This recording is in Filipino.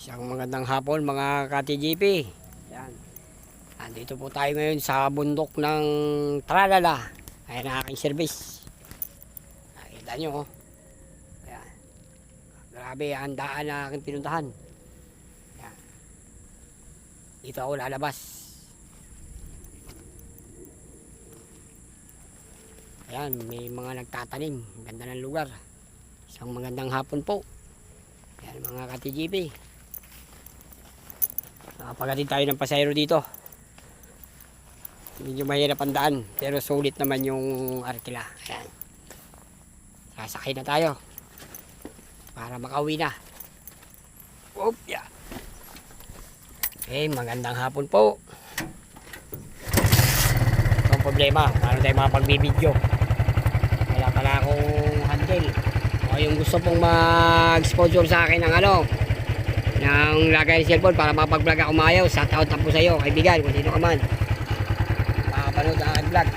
Isang magandang hapon mga ka-TGP. Yan. Andito po tayo ngayon sa bundok ng Tralala. Ayan ang aking service. Nakita nyo oh. Ayan. Grabe ang daan na aking pinuntahan. Ayan. Dito ako lalabas. Ayan, may mga nagtatanim. Ganda ng lugar. Isang magandang hapon po. Ayan mga ka-TGP. Pagdating tayo ng pasayro dito. Medyo mahirap ang daan, pero sulit naman yung arkila. Ayan. Sasakay na tayo para makauwi na. Oop, yeah. Okay, magandang hapon po. Ito ang problema, paano tayo makapagbibideo? Wala pala akong handle. O yung gusto pong mag-sponsor sa akin ng ng lagay ng cellphone para makapag-vlog ako maayos. Shout out po sa iyo, kaibigan, kung sino ka man makapanood ang aking vlog.